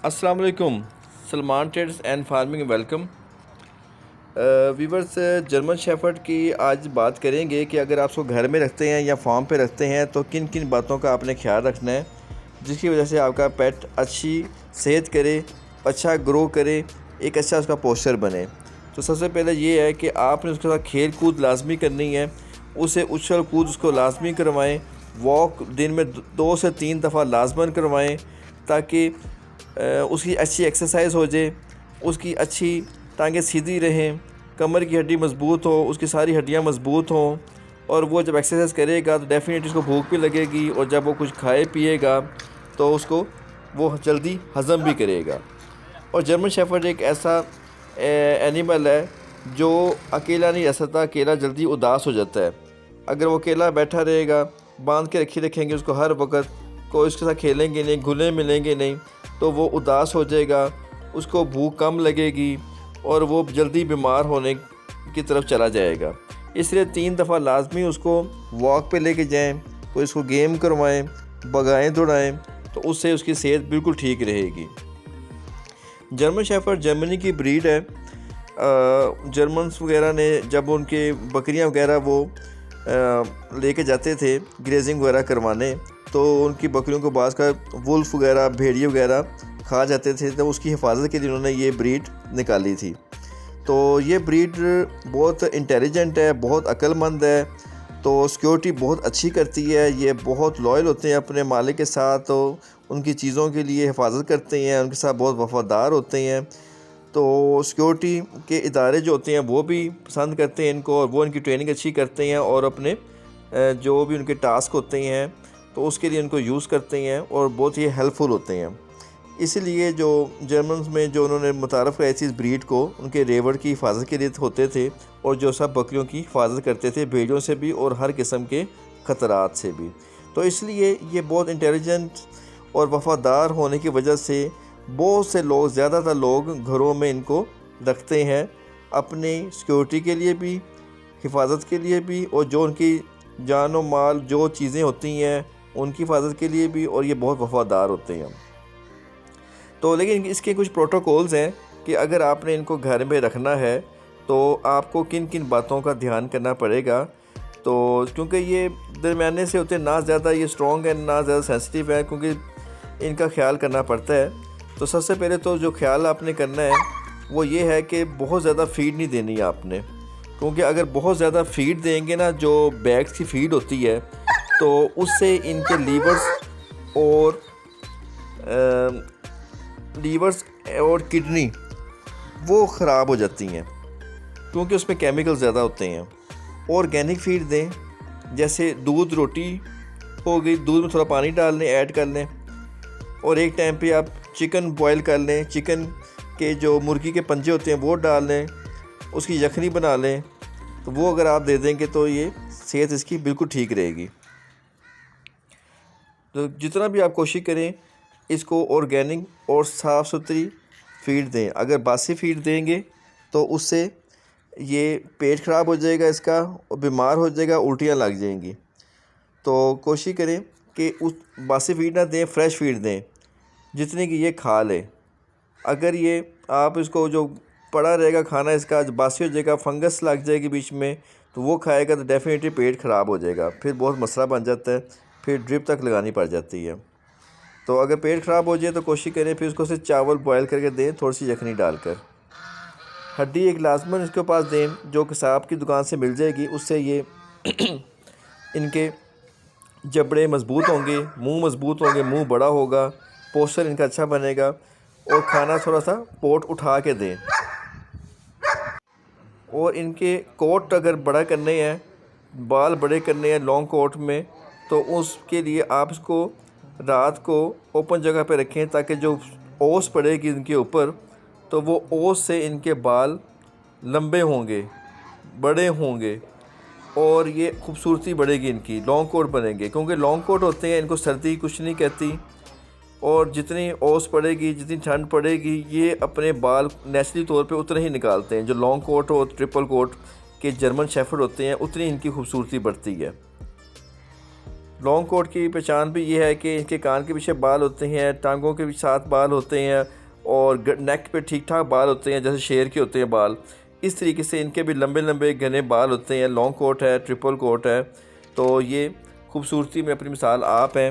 अस्सलाम वालेकुम। Salman trades and farming welcome. Viewers, German shepherd की आज बात करेंगे कि अगर आप उसको घर में रखते हैं या फार्म पे रखते हैं तो किन किन बातों का आपने ख्याल रखना है जिसकी वजह से आपका पेट अच्छी सेहत करे, अच्छा ग्रो करे, एक अच्छा उसका पोस्चर बने। तो सबसे पहले ये है कि आपने उसके साथ खेल कूद लाजमी करनी है, उसे उछल कूद उसको लाजमी करवाएं, वॉक दिन में 2 से 3 दफ़ा लाजमन करवाएं ताकि उसकी अच्छी एक्सरसाइज हो जाए, उसकी अच्छी टांगें सीधी रहें, कमर की हड्डी मज़बूत हो, उसकी सारी हड्डियां मज़बूत हों। और वो जब एक्सरसाइज करेगा तो डेफिनेटली उसको भूख भी लगेगी और जब वो कुछ खाए पिएगा तो उसको वो जल्दी हज़म भी करेगा। और जर्मन शेफर्ड एक ऐसा एनिमल है जो अकेला नहीं रह सकता, अकेला जल्दी उदास हो जाता है। अगर वो अकेला बैठा रहेगा, बांध के रखेंगे उसको हर वक्त, कोई उसके साथ खेलेंगे नहीं, घुले मिलेंगे नहीं, तो वो उदास हो जाएगा, उसको भूख कम लगेगी और वो जल्दी बीमार होने की तरफ चला जाएगा। इसलिए 3 दफ़ा लाजमी उसको वॉक पे लेके जाएं, कोई उसको गेम करवाएं, भगाएं दौड़ाएं, तो उससे उसकी सेहत बिल्कुल ठीक रहेगी। जर्मन शेफर्ड जर्मनी की ब्रीड है। जर्मन्स वगैरह ने जब उनके बकरियां वगैरह वो लेके जाते थे ग्रेजिंग वगैरह करवाने, तो उनकी बकरियों को बाज़ का वुल्फ वगैरह, भेड़िए वगैरह खा जाते थे, तो उसकी हिफाजत के लिए उन्होंने ये ब्रीड निकाली थी। तो ये ब्रीड बहुत इंटेलिजेंट है, बहुत अक्लमंद है, तो सिक्योरिटी बहुत अच्छी करती है। ये बहुत लॉयल होते हैं अपने मालिक के साथ, तो उनकी चीज़ों के लिए हिफाजत करते हैं, उनके साथ बहुत वफ़ादार होते हैं। तो सिक्योरिटी के इदारे जो होते हैं वो भी पसंद करते हैं इनको, और वो इनकी ट्रेनिंग अच्छी करते हैं और अपने जो भी उनके टास्क होते हैं तो उसके लिए इनको यूज़ करते हैं और बहुत ही हेल्पफुल होते हैं। इसीलिए जो जर्मन्स में जो उन्होंने मुतारफ़ कराई थी इस ब्रीड को, उनके रेवड़ की हिफाजत के लिए होते थे और जो सब बकरियों की हिफाजत करते थे, भेड़ियों से भी और हर किस्म के ख़तरात से भी। तो इसलिए ये बहुत इंटेलिजेंट और वफ़ादार होने की वजह से बहुत से लोग, ज़्यादातर लोग घरों में इनको रखते हैं अपनी सिक्योरिटी के लिए भी, हिफाजत के लिए भी, और जो उनकी जान और माल जो चीज़ें होती हैं उनकी हिफाजत के लिए भी, और ये बहुत वफ़ादार होते हैं। तो लेकिन इसके कुछ प्रोटोकॉल्स हैं कि अगर आपने इनको घर में रखना है तो आपको किन किन बातों का ध्यान करना पड़ेगा। तो क्योंकि ये दरमियाने से होते हैं, ना ज़्यादा ये स्ट्रॉन्ग है ना ज़्यादा सेंसिटिव है, क्योंकि इनका ख्याल करना पड़ता है। तो सबसे पहले तो जो ख्याल आपने करना है वो ये है कि बहुत ज़्यादा फीड नहीं देनी है आपने, क्योंकि अगर बहुत ज़्यादा फीड देंगे ना, जो बैग्स की फीड होती है, तो उससे इनके लीवर्स और किडनी वो ख़राब हो जाती हैं, क्योंकि उसमें केमिकल ज़्यादा होते हैं। ऑर्गेनिक फीड दें, जैसे दूध रोटी हो गई, दूध में थोड़ा पानी डाल लें, ऐड कर लें, और एक टाइम पे आप चिकन बॉयल कर लें, चिकन के जो मुर्गी के पंजे होते हैं वो डाल लें, उसकी यखनी बना लें, तो वो अगर आप दे देंगे तो ये सेहत इसकी बिल्कुल ठीक रहेगी। तो जितना भी आप कोशिश करें इसको ऑर्गेनिक और साफ़ सुथरी फीड दें। अगर बासी फीड देंगे तो उससे ये पेट ख़राब हो जाएगा इसका, और बीमार हो जाएगा, उल्टियाँ लग जाएंगी। तो कोशिश करें कि उस बासी फीड ना दें, फ्रेश फीड दें जितनी कि ये खा ले। अगर ये आप इसको जो पड़ा रहेगा खाना इसका बासी हो जाएगा, फंगस लग जाएगी बीच में, तो वो खाएगा तो डेफिनेटली पेट ख़राब हो जाएगा, फिर बहुत मसला बन जाता है, फिर ड्रिप तक लगानी पड़ जाती है। तो अगर पेट ख़राब हो जाए तो कोशिश करें फिर उसको सिर्फ चावल बॉयल करके दें, थोड़ी सी यखनी डालकर। हड्डी एक लाजमन इसके पास दें जो कसाब की दुकान से मिल जाएगी, उससे ये इनके जबड़े मज़बूत होंगे, मुंह मज़बूत होंगे, मुंह बड़ा होगा, पोस्चर इनका अच्छा बनेगा। और खाना थोड़ा सा पोट उठा के दें। और इनके कोट अगर बड़ा करने हैं, बाल बड़े करने हैं लॉन्ग कोट में, तो उसके लिए आप इसको रात को ओपन जगह पे रखें ताकि जो ओस पड़ेगी इनके ऊपर, तो वो ओस से इनके बाल लंबे होंगे, बड़े होंगे, और ये खूबसूरती बढ़ेगी इनकी, लॉन्ग कोट बनेंगे। क्योंकि लॉन्ग कोट होते हैं, इनको सर्दी कुछ नहीं कहती, और जितनी ओस पड़ेगी, जितनी ठंड पड़ेगी, ये अपने बाल नेचुरली तौर पे उतने ही निकालते हैं। जो लॉन्ग कोट और ट्रिपल कोट के जर्मन शेफर्ड होते हैं, उतनी इनकी खूबसूरती बढ़ती है। لانگ کوٹ کی پہچان بھی یہ ہے کہ ان کے کان کے پیچھے بال ہوتے ہیں، ٹانگوں کے بھی ساتھ بال ہوتے ہیں، اور نیک پہ ٹھیک ٹھاک بال ہوتے ہیں جیسے شیر کے ہوتے ہیں بال، اس طریقے سے ان کے بھی لمبے لمبے گھنے بال ہوتے ہیں۔ لانگ کوٹ ہے، ٹرپل کوٹ ہے، تو یہ خوبصورتی میں اپنی مثال آپ ہیں،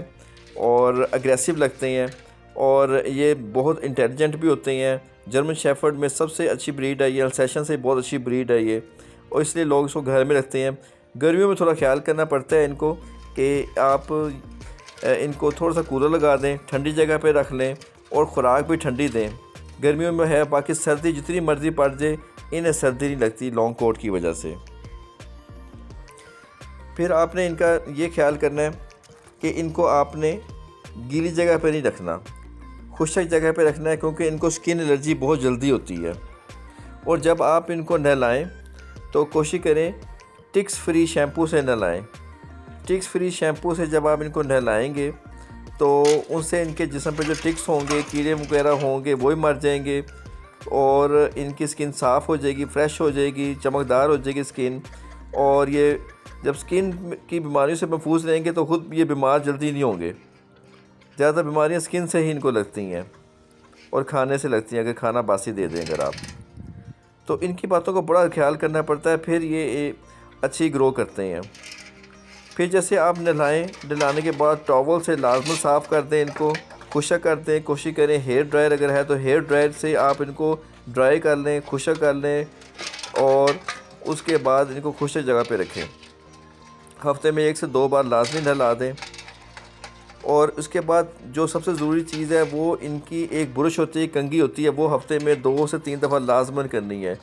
اور اگریسو لگتے ہیں، اور یہ بہت انٹیلیجنٹ بھی ہوتے ہیں۔ جرمن شیفرڈ میں سب سے اچھی بریڈ ہے یہ، السیشن سے بہت اچھی بریڈ ہے یہ، اور اس لیے لوگ اس کو گھر میں رکھتے ہیں۔ گرمیوں میں تھوڑا خیال کرنا پڑتا ہے ان کو کہ آپ ان کو تھوڑا سا کولر لگا دیں، ٹھنڈی جگہ پہ رکھ لیں، اور خوراک بھی ٹھنڈی دیں۔ گرمیوں میں ہے، باقی سردی جتنی مرضی پڑ جائے انہیں سردی نہیں لگتی لانگ کوٹ کی وجہ سے۔ پھر آپ نے ان کا یہ خیال کرنا ہے کہ ان کو آپ نے گیلی جگہ پہ نہیں رکھنا، خشک جگہ پہ رکھنا ہے، کیونکہ ان کو سکن الرجی بہت جلدی ہوتی ہے۔ اور جب آپ ان کو نہلائیں تو کوشش کریں ٹکس فری شیمپو سے نہلائیں۔ ٹکس فری شیمپو سے جب آپ ان کو نہلائیں گے تو ان سے ان کے جسم پہ جو ٹکس ہوں گے، کیڑے وغیرہ ہوں گے، وہی مر جائیں گے، اور ان کی سکن صاف ہو جائے گی، فریش ہو جائے گی، چمکدار ہو جائے گی سکن۔ اور یہ جب سکن کی بیماریوں سے محفوظ رہیں گے تو خود یہ بیمار جلدی نہیں ہوں گے۔ زیادہ بیماریاں سکن سے ہی ان کو لگتی ہیں، اور کھانے سے لگتی ہیں اگر کھانا باسی دے دیں اگر آپ، تو ان کی باتوں کو بڑا خیال کرنا پڑتا ہے، پھر یہ اچھی گرو کرتے ہیں۔ پھر جیسے آپ نہلانے کے بعد ٹاول سے لازمی صاف کر دیں، ان کو خشک کر دیں، کوشش کریں ہیئر ڈرائر اگر ہے تو ہیئر ڈرائر سے آپ ان کو ڈرائی کر لیں، خشک کر لیں، اور اس کے بعد ان کو خشک جگہ پہ رکھیں۔ ہفتے میں 1 سے 2 بار لازمی نہلا دیں۔ اور اس کے بعد جو سب سے ضروری چیز ہے وہ ان کی ایک برش ہوتی ہے، کنگھی ہوتی ہے، وہ ہفتے میں 2 سے 3 دفعہ لازماً کرنی ہے،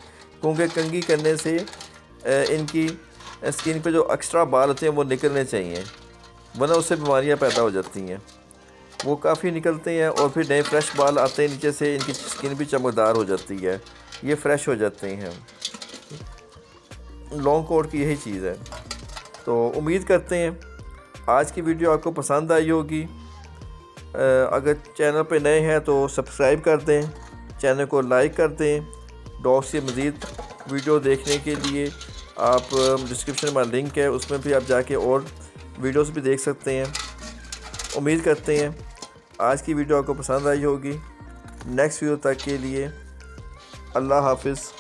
کیونکہ کنگھی کرنے سے ان کی سکن پہ جو ایکسٹرا بال ہوتے ہیں وہ نکلنے چاہیے، ورنہ اس سے بیماریاں پیدا ہو جاتی ہیں۔ وہ کافی نکلتے ہیں، اور پھر نئے فریش بال آتے ہیں نیچے سے، ان کی سکن بھی چمکدار ہو جاتی ہے، یہ فریش ہو جاتے ہیں۔ لانگ کوٹ کی یہی چیز ہے۔ تو امید کرتے ہیں آج کی ویڈیو آپ کو پسند آئی ہوگی۔ اگر چینل پہ نئے ہیں تو سبسکرائب کر دیں، چینل کو لائک کر دیں۔ ڈاگس کی مزید ویڈیو دیکھنے کے لیے آپ ڈسکرپشن میں لنک ہے، اس میں بھی آپ جا کے اور ویڈیوز بھی دیکھ سکتے ہیں۔ امید کرتے ہیں آج کی ویڈیو آپ کو پسند آئی ہوگی۔ نیکسٹ ویڈیو تک کے لیے اللہ حافظ۔